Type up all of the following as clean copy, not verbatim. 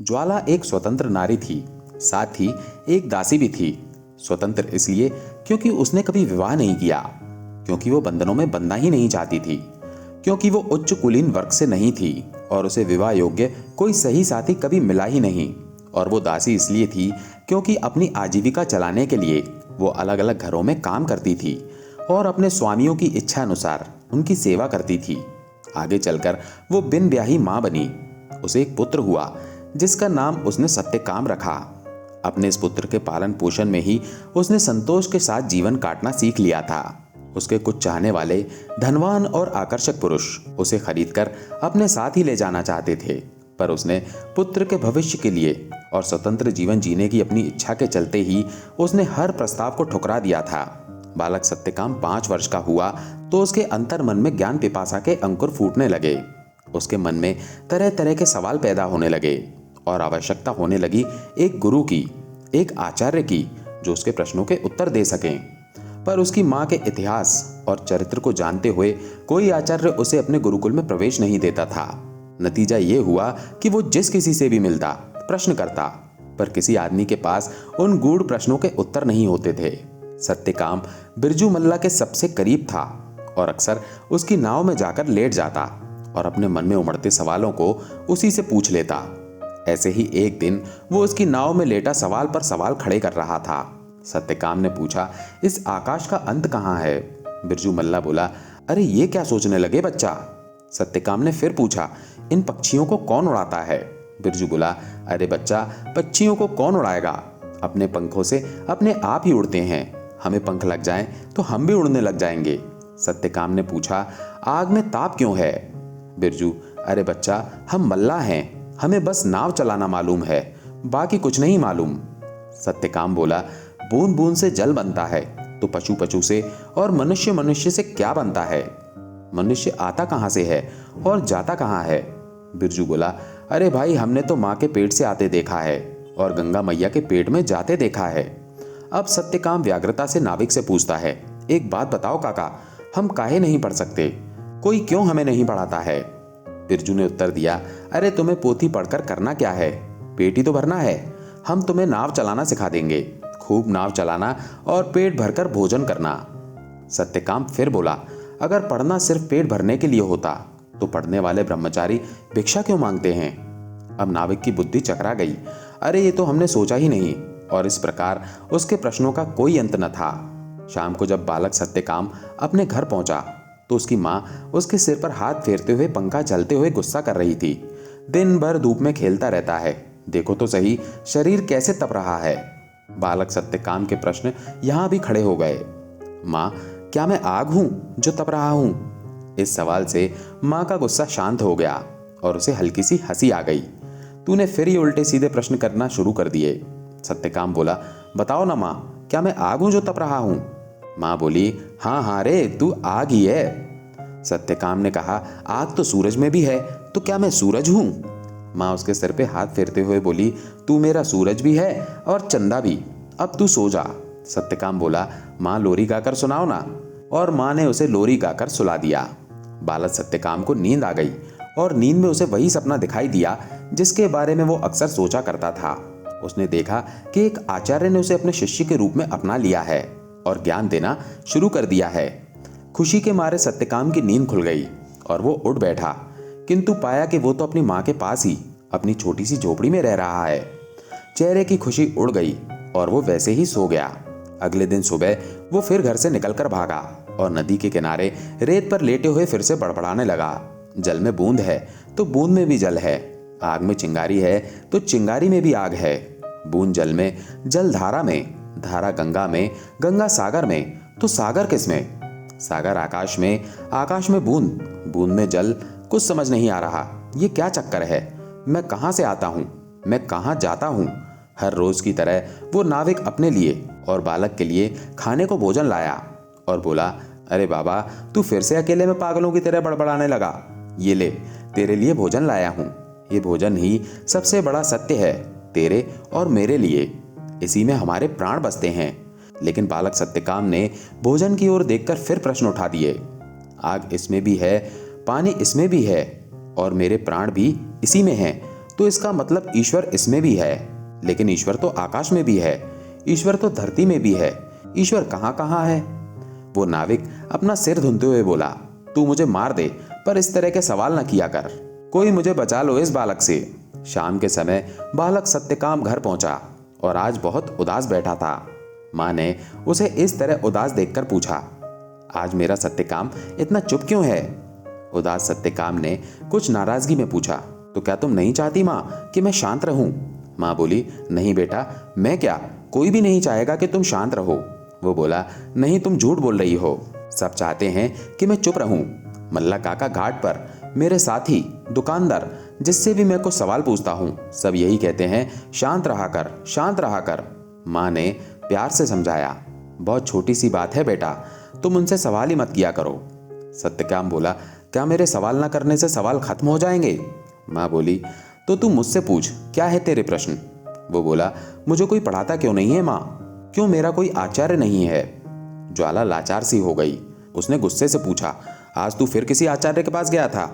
ज्वाला एक स्वतंत्र नारी थी, साथ ही एक दासी भी थी। स्वतंत्र इसलिए क्योंकि उसने कभी विवाह नहीं किया, क्योंकि वो बंधनों में बंधना ही नहीं चाहती थी, क्योंकि वो उच्च कुलीन वर्ग से नहीं थी और उसे विवाह योग्य कोई सही साथी कभी मिला ही नहीं। और वो दासी इसलिए थी क्योंकि अपनी आजीविका चलाने के लिए वो अलग अलग घरों में काम करती थी और अपने स्वामियों की इच्छा अनुसार उनकी सेवा करती थी। आगे चलकर वो बिन ब्याही माँ बनी। उसे एक पुत्र हुआ जिसका नाम उसने सत्यकाम रखा। अपने इस पुत्र के पालन पोषण में ही उसने संतोष के साथ जीवन काटना सीख लिया था। उसके कुछ चाहने वाले धनवान और आकर्षक पुरुष उसे खरीदकर अपने साथ ही ले जाना चाहते थे, पर उसने पुत्र के भविष्य के लिए और स्वतंत्र जीवन जीने की अपनी इच्छा के चलते ही उसने हर प्रस्ताव को ठुकरा दिया था। बालक सत्यकाम 5 वर्ष का हुआ तो उसके अंतर मन में ज्ञान पिपासा के अंकुर फूटने लगे। उसके मन में तरह तरह के सवाल पैदा होने लगे और आवश्यकता होने लगी एक गुरु की, एक आचार्य की, जो उसके प्रश्नों के उत्तर दे सकें। पर उसकी माँ के इतिहास और चरित्र को जानते हुए कोई आचार्य उसे अपने गुरुकुल में प्रवेश नहीं देता था। नतीजा ये हुआ कि वो जिस किसी से भी मिलता प्रश्न करता, पर किसी आदमी के पास उन गूढ़ प्रश्नों के उत्तर नहीं होते थे। सत्यकाम बिरजू मल्ला के सबसे करीब था और अक्सर उसकी नाव में जाकर लेट जाता और अपने मन में उमड़ते सवालों को उसी से पूछ लेता। ऐसे ही एक दिन वो उसकी नाव में लेटा सवाल पर सवाल खड़े कर रहा था। सत्यकाम ने पूछा, इस आकाश का अंत कहाँ है? बिरजू मल्ला बोला, अरे ये क्या सोचने लगे बच्चा? सत्यकाम ने फिर पूछा, इन पक्षियों को कौन उड़ाता है? बिरजू बोला, अरे बच्चा, पक्षियों को कौन उड़ाएगा? अपने पंखों से अपने आप ही उड़ते हैं। हमें पंख लग जाएं तो हम भी उड़ने लग जाएंगे। सत्यकाम ने पूछा, आग में ताप क्यों है? बिरजू, अरे बच्चा, हम मल्ला हैं, हमें बस नाव चलाना मालूम है, बाकी कुछ नहीं मालूम। सत्यकाम बोला, बूंद बूंद से जल बनता है तो पशु पशु से और मनुष्य मनुष्य से क्या बनता है? मनुष्य आता कहाँ से है और जाता कहाँ है? बिरजू बोला, अरे भाई, हमने तो माँ के पेट से आते देखा है और गंगा मैया के पेट में जाते देखा है। अब सत्यकाम व्याग्रता से नाविक से पूछता है, एक बात बताओ काका, हम काहे नहीं पढ़ सकते? कोई क्यों हमें नहीं पढ़ाता है? बिरजू ने उत्तर दिया, अरे तुम्हें पोथी पढ़कर करना क्या है? पेट ही तो भरना है। हम तुम्हें नाव चलाना सिखा देंगे, खूब नाव चलाना और पेट भरकर भोजन करना। सत्यकाम फिर बोला, अगर पढ़ना सिर्फ पेट भरने के लिए होता तो पढ़ने वाले ब्रह्मचारी भिक्षा क्यों मांगते हैं? अब नाविक की बुद्धि चकरा गई। अरे ये तो हमने सोचा ही नहीं। और इस प्रकार उसके प्रश्नों का कोई अंत न था। शाम को जब बालक सत्यकाम अपने घर पहुंचा तो उसकी माँ उसके सिर पर हाथ फेरते हुए पंखा चलते हुए गुस्सा कर रही थी। दिन भर धूप में खेलता रहता है, देखो तो सही शरीर कैसे तप रहा है। बालक सत्यकाम के प्रश्न यहां भी खड़े हो गए। माँ, क्या मैं आग हूं जो तप रहा हूं? इस सवाल से माँ का गुस्सा शांत हो गया और उसे हल्की सी हंसी आ गई। तूने फिर ये उल्टे सीधे प्रश्न करना शुरू कर दिए। सत्यकाम बोला, बताओ ना माँ, क्या मैं आग हूं जो तप रहा हूं? माँ बोली, हाँ हाँ रे, तू आग ही है। सत्यकाम ने कहा, आग तो सूरज में भी है, तो क्या मैं सूरज हूं? माँ उसके सिर पे हाथ फेरते हुए बोली, तू मेरा सूरज भी है और चंदा भी, अब तू सो जा। सत्यकाम बोला, माँ लोरी गाकर सुनाओ ना। और माँ ने उसे लोरी गाकर सुला दिया। बालक सत्यकाम को नींद आ गई और नींद में उसे वही सपना दिखाई दिया जिसके बारे में वो अक्सर सोचा करता था। उसने देखा कि एक आचार्य ने उसे अपने शिष्य के रूप में अपना लिया है और ज्ञान देना शुरू कर दिया है। खुशी के मारे सत्यकाम की नींद खुल गई और वो उठ बैठा, किंतु पाया कि वो तो अपनी माँ के पास ही अपनी छोटी सी झोपड़ी में रह रहा है। चेहरे की खुशी उड़ गई और वो वैसे ही सो गया। अगले दिन सुबह वो फिर घर से निकलकर भागा और नदी के किनारे रेत पर लेटे हुए फिर से बड़बड़ाने लगा, जल में बूंद है तो बूंद में भी जल है, आग में चिंगारी है तो चिंगारी में भी आग है, बूंद जल में, जल धारा में, धारा गंगा में, गंगा सागर में, तो सागर किस में? सागर आकाश में बूंद, बूंद में जल। कुछ समझ नहीं आ रहा, ये क्या चक्कर है? मैं कहाँ से आता हूँ, मैं कहाँ जाता हूँ? हर रोज की तरह वो नाविक अपने लिए और बालक के लिए खाने को भोजन लाया और बोला, अरे बाबा, तू फिर से अकेले में पागलों की तरह बड़बड़ाने लगा। ये ले, तेरे लिए भोजन लाया हूँ। ये भोजन ही सबसे बड़ा सत्य है तेरे और मेरे लिए, इसी में हमारे प्राण बसते हैं। लेकिन बालक सत्यकाम ने भोजन की ओर देखकर फिर प्रश्न उठा दिए। आग इसमें भी है, पानी इसमें भी है और मेरे प्राण भी इसी में हैं, तो इसका मतलब ईश्वर इसमें भी है। लेकिन ईश्वर तो आकाश में भी है, ईश्वर तो धरती में भी है, ईश्वर कहाँ कहाँ है? वो नाविक अपना सिर धुनते हुए बोला, तू मुझे मार दे, पर इस तरह के सवाल न किया कर। कोई मुझे बचा लो इस बालक से। शाम के समय बालक सत्यकाम घर पहुंचा और आज बहुत उदास बैठा था। माँ ने उसे इस तरह उदास देखकर पूछा, आज मेरा सत्यकाम इतना चुप क्यों है? उदास सत्यकाम ने कुछ नाराजगी में पूछा, तो क्या तुम नहीं चाहती माँ कि मैं शांत रहूं? माँ बोली, नहीं बेटा, मैं क्या, कोई भी नहीं चाहेगा कि तुम शांत रहो। वो बोला, नहीं, तुम झूठ बोल रही हो। सब चाहते हैं कि मैं चुप रहूं। मल्ला काका घाट पर, मेरे साथी, दुकानदार, जिससे भी मैं कुछ सवाल पूछता हूं, सब यही कहते हैं, शांत रहा कर, शांत रहा कर। माँ ने प्यार से समझाया, बहुत छोटी सी बात है बेटा, तुम उनसे सवाल ही मत किया करो। सत्यकाम बोला, क्या मेरे सवाल ना करने से सवाल खत्म हो जाएंगे? माँ बोली, तो तू मुझसे पूछ, क्या है तेरे प्रश्न? वो बोला, मुझे कोई पढ़ाता क्यों नहीं है माँ? क्यों मेरा कोई आचार्य नहीं है? ज्वाला लाचार सी हो गई। उसने गुस्से से पूछा, आज तू फिर किसी आचार्य के पास गया था?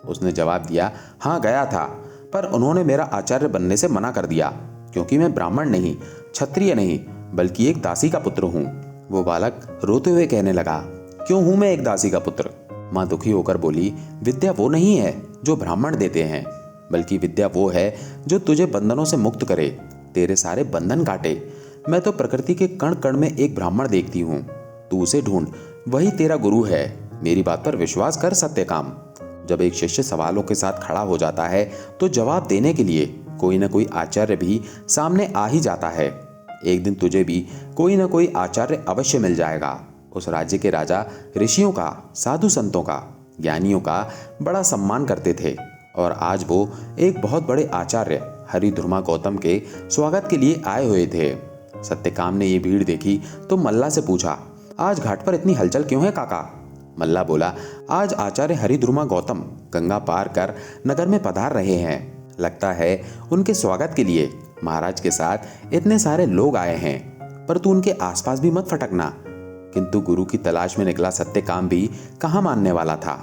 उसने जवाब दिया, हाँ गया था, पर उन्होंने मेरा आचार्य बनने से मना कर दिया, क्योंकि मैं ब्राह्मण नहीं, क्षत्रिय नहीं, बल्कि एक दासी का पुत्र हूँ। वो बालक रोते हुए कहने लगा, क्यों हूँ मैं एक दासी का पुत्र? माँ दुखी होकर बोली, विद्या वो नहीं है जो ब्राह्मण देते हैं, बल्कि विद्या वो है जो तुझे बंधनों से मुक्त करे, तेरे सारे बंधन काटे। मैं तो प्रकृति के कण कण में एक ब्राह्मण देखती हूँ, तू उसे ढूंढ, वही तेरा गुरु है। मेरी बात पर विश्वास कर सत्यकाम। जब एक शिष्य सवालों के साथ खड़ा हो जाता है तो जवाब देने के लिए कोई न कोई आचार्य भी सामने आ ही जाता है। एक दिन तुझे भी कोई न कोई आचार्य अवश्य मिल जाएगा। उस राज्य के राजा ऋषियों का, साधु संतों का, ज्ञानियों का बड़ा सम्मान करते थे, और आज वो एक बहुत बड़े आचार्य हरिधर्मा गौतम के स्वागत के लिए आए हुए थे। सत्यकाम ने ये भीड़ देखी तो मल्ला से पूछा, आज घाट पर इतनी हलचल क्यों है काका? मल्ला बोला, आज आचार्य हरिधर्मा गौतम गंगा पार कर नगर में पधार रहे हैं। लगता है उनके स्वागत के लिए महाराज के साथ इतने सारे लोग आए हैं, पर तू उनके आसपास भी मत फटकना। किंतु गुरु की तलाश में निकला सत्यकाम भी कहाँ मानने वाला था।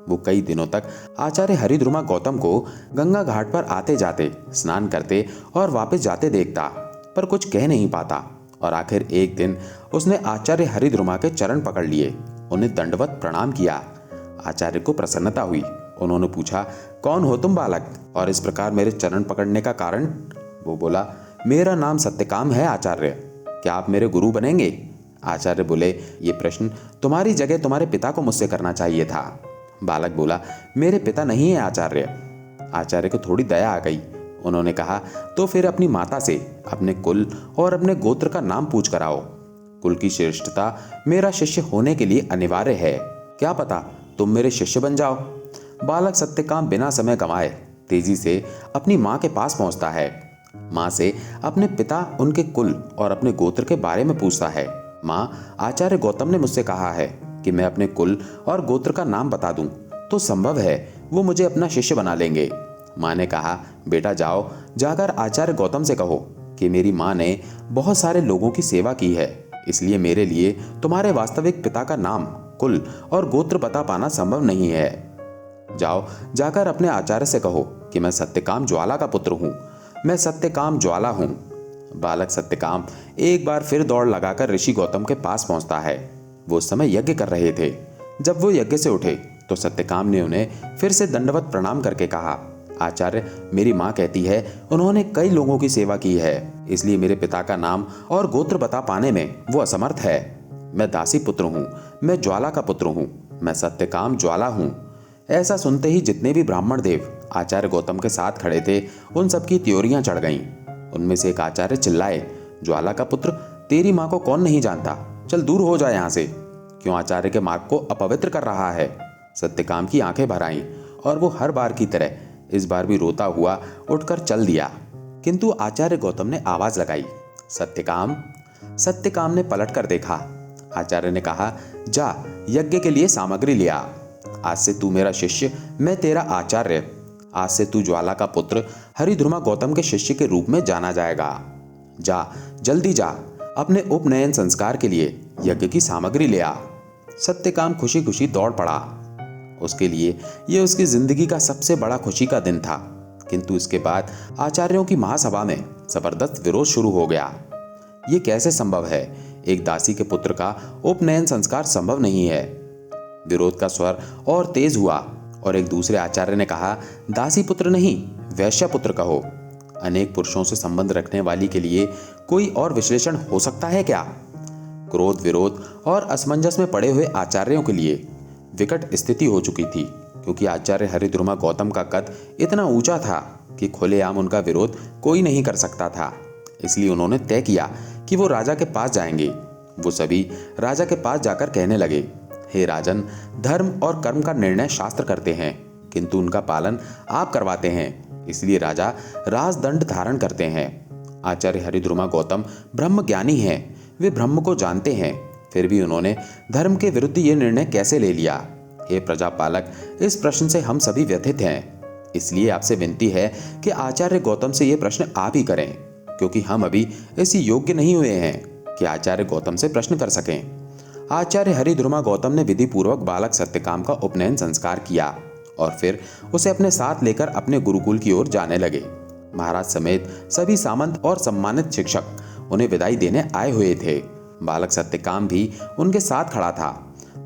वो कई दिनों तक आचार्य हरिधर्मा गौतम को गंगा घाट पर आते जाते, स्नान करते और वापस जाते देखता, पर कुछ कह नहीं पाता। और आखिर एक दिन उसने आचार्य हरिधर्मा के चरण पकड़ लिए, उन्हें दंडवत प्रणाम किया। आचार्य को प्रसन्नता हुई। उन्होंने पूछा, कौन हो तुम बालक, और इस प्रकार मेरे चरण पकड़ने का कारण? वो बोला, मेरा नाम सत्यकाम है आचार्य, क्या आप मेरे गुरु बनेंगे? आचार्य बोले, ये प्रश्न तुम्हारी जगह तुम्हारे पिता को मुझसे करना चाहिए था। बालक बोला, मेरे पिता नहीं है आचार्य। आचार्य को थोड़ी दया आ गई। उन्होंने कहा, तो फिर अपनी माता से अपने कुल और अपने गोत्र का नाम पूछ कर आओ। कुल की श्रेष्ठता मेरा शिष्य होने के लिए अनिवार्य है, क्या पता तुम मेरे शिष्य बन जाओ। बालक सत्यकाम बिना समय गंवाए तेजी से अपनी माँ के पास पहुंचता है। माँ से अपने पिता, उनके कुल और अपने गोत्र के बारे में पूछता है। माँ, आचार्य गौतम ने मुझसे कहा है कि मैं अपने कुल और गोत्र का नाम बता दूं तो संभव है वो मुझे अपना शिष्य बना लेंगे। माँ ने कहा, बेटा जाओ, जाकर आचार्य गौतम से कहो कि मेरी माँ ने बहुत सारे लोगों की सेवा की है, इसलिए मेरे लिए तुम्हारे वास्तविक पिता का नाम, कुल और गोत्र बता पाना संभव नहीं है। जाओ, जाकर अपने आचार्य से कहो कि मैं सत्यकाम ज्वाला का पुत्र हूँ, मैं सत्यकाम ज्वाला हूँ। बालक सत्यकाम एक बार फिर दौड़ लगाकर ऋषि गौतम के पास पहुंचता है। वो उस समय यज्ञ कर रहे थे। जब वो यज्ञ से उठे तो सत्यकाम ने उन्हें फिर से दंडवत प्रणाम करके कहा, आचार्य, मेरी माँ कहती है उन्होंने कई लोगों की सेवा की है, इसलिए मेरे पिता का नाम और गोत्र बता पाने में वो असमर्थ है। मैं दासी पुत्र हूँ, मैं ज्वाला का पुत्र हूँ, मैं सत्यकाम ज्वाला हूँ। ऐसा सुनते ही जितने भी ब्राह्मण देव आचार्य गौतम के साथ खड़े थे उन सबकी त्योरियां चढ़ गईं। उनमें से एक आचार्य चिल्लाए, ज्वाला का पुत्र, तेरी माँ को कौन नहीं जानता, चल दूर हो जाए यहाँ से। क्यों आचार्य के मार्ग को अपवित्र कर रहा है? सत्यकाम की आंखें भर आईं और वो हर बार की तरह इस बार भी रोता हुआ उठकर चल दिया। किंतु आचार्य गौतम ने आवाज लगाई, सत्यकाम। सत्यकाम ने पलटकर देखा। आचार्य ने कहा, जा यज्ञ के लिए सामग्री ले आ। आज से तू मेरा शिष्य, मैं तेरा आचार्य। आज से तू ज्वाला का पुत्र हरिधर्मा गौतम के शिष्य के रूप में जाना जाएगा। जा, जल्दी जा, अपने उपनयन संस्कार के लिए यज्ञ की सामग्री ले आ। सत्यकाम खुशी खुशी दौड़ पड़ा। उसके लिए यह उसकी जिंदगी का सबसे बड़ा खुशी का दिन था। किंतु इसके बाद आचार्यों की महासभा में जबरदस्त विरोध शुरू हो गया। ये कैसे संभव है? एक दासी के पुत्र का उपनयन संस्कार संभव नहीं है। विरोध का स्वर और तेज हुआ और एक दूसरे आचार्य ने कहा, दासी पुत्र नहीं, वैश्य पुत्र कहो। अनेक पुरुषों से संबंध रखने वाली के लिए कोई और विश्लेषण हो सकता है क्या? क्रोध, विरोध और असमंजस में पड़े हुए आचार्यों के लिए विकट स्थिति हो चुकी थी, क्योंकि आचार्य हरिद्रुमा गौतम का कद इतना ऊंचा था कि खुलेआम उनका विरोध कोई नहीं कर सकता था। इसलिए उन्होंने तय किया कि वो राजा के पास जाएंगे। वो सभी राजा के पास जाकर कहने लगे, हे राजन, धर्म और कर्म का निर्णय शास्त्र करते हैं, किंतु उनका पालन आप करवाते हैं, इसलिए राजा राजदंड धारण करते हैं। आचार्य हरिद्रुमा गौतम ब्रह्म ज्ञानी हैं, वे ब्रह्म को जानते हैं, फिर भी उन्होंने धर्म के विरुद्ध ये निर्णय कैसे ले लिया? हे प्रजापालक, इस प्रश्न से हम सभी व्यथित हैं। इसलिए आपसे विनती है कि आचार्य गौतम से ये प्रश्न आप ही करें, क्योंकि हम अभी इसी योग्य नहीं हुए हैं कि आचार्य गौतम से प्रश्न कर सकें। आचार्य हरिद्रुमा गौतम ने विधि पूर्वक बालक सत्यकाम का उपनयन संस्कार किया और फिर उसे अपने साथ लेकर अपने गुरुकुल की ओर जाने लगे। महाराज समेत सभी सामंत और सम्मानित शिक्षक उन्हें विदाई देने आए हुए थे। बालक सत्यकाम भी उनके साथ खड़ा था,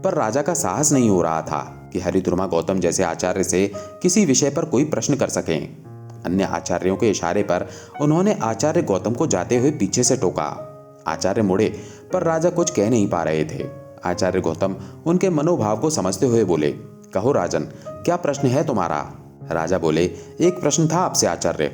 पर राजा का साहस नहीं हो रहा था कि हरिद्रुमा गौतम जैसे आचार्य से किसी विषय पर कोई प्रश्न कर सकें। अन्य आचार्यों के इशारे पर उन्होंने आचार्य गौतम को जाते हुए पीछे से टोका। आचार्य मुड़े, पर राजा कुछ कह नहीं पा रहे थे। आचार्य गौतम उनके मनोभाव को समझते हुए बोले, कहो राजन, क्या प्रश्न है तुम्हारा? राजा बोले, एक प्रश्न था आपसे आचार्य।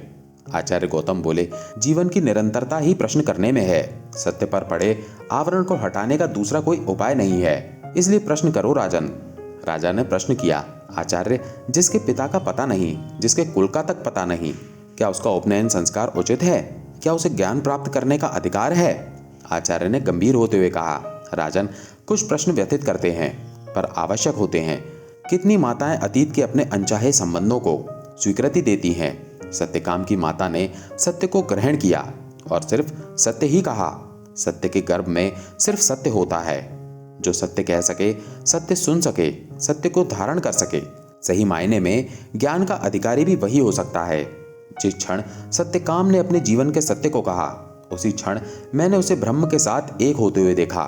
आचार्य गौतम बोले, जीवन की निरंतरता ही प्रश्न करने में है। सत्य पर पड़े आवरण को हटाने का दूसरा कोई उपाय नहीं है, इसलिए प्रश्न करो राजन। राजा ने प्रश्न किया, आचार्य, जिसके पिता का पता नहीं, जिसके कुल का तक पता नहीं, क्या उसका उपनयन संस्कार उचित है? क्या उसे ज्ञान प्राप्त करने का अधिकार है? आचार्य ने गंभीर होते हुए कहा, राजन, कुछ प्रश्न व्यथित करते हैं, पर आवश्यक होते हैं। कितनी माताएं अतीत के अपने अनचाहे संबंधों को स्वीकृति देती हैं। सत्यकाम की माता ने सत्य को ग्रहण किया और सिर्फ सत्य ही कहा। सत्य के गर्भ में सिर्फ सत्य होता है। जो सत्य कह सके, सत्य सुन सके, सत्य को धारण कर सके, सही मायने में ज्ञान का अधिकारी भी वही हो सकता है। जिस क्षण सत्यकाम ने अपने जीवन के सत्य को कहा, उसी क्षण मैंने उसे ब्रह्म के साथ एक होते हुए देखा।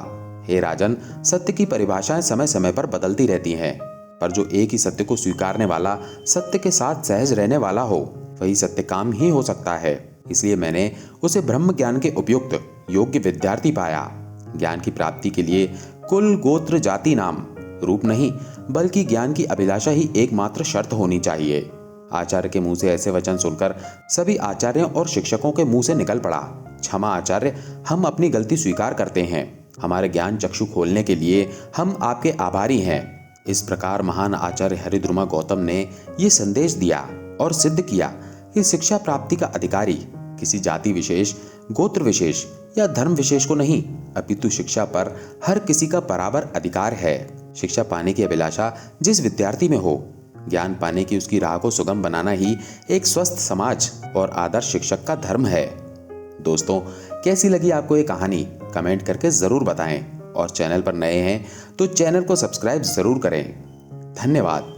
हे राजन, सत्य की परिभाषाएं समय समय पर बदलती रहती हैं, पर जो एक ही सत्य को स्वीकारने वाला, सत्य के साथ सहज रहने वाला हो, वही सत्यकाम ही हो सकता है। इसलिए मैंने उसे ब्रह्म ज्ञान के उपयुक्त योग्य विद्यार्थी पाया। ज्ञान की प्राप्ति के लिए कुल, गोत्र, जाति, नाम, रूप नहीं, बल्कि ज्ञान की अभिलाषा ही एकमात्र शर्त होनी चाहिए। आचार्य के मुंह से ऐसे वचन सुनकर सभी आचार्यों और शिक्षकों के मुंह से निकल पड़ा, क्षमा आचार्य, हम अपनी गलती स्वीकार करते हैं। हमारे ज्ञान चक्षु खोलने के लिए हम आपके आभारी हैं। इस प्रकार महान आचार्य हरिद्रुमा गौतम ने ये संदेश दिया और सिद्ध किया कि शिक्षा प्राप्ति का अधिकारी किसी जाति विशेष, गोत्र विशेष या धर्म विशेष को नहीं, अपितु शिक्षा पर हर किसी का बराबर अधिकार है। शिक्षा पाने की अभिलाषा जिस विद्यार्थी में हो, ज्ञान पाने की उसकी राह को सुगम बनाना ही एक स्वस्थ समाज और आदर्श शिक्षक का धर्म है। दोस्तों, कैसी लगी आपको ये कहानी? कमेंट करके जरूर बताएं और चैनल पर नए हैं तो चैनल को सब्सक्राइब जरूर करें। धन्यवाद।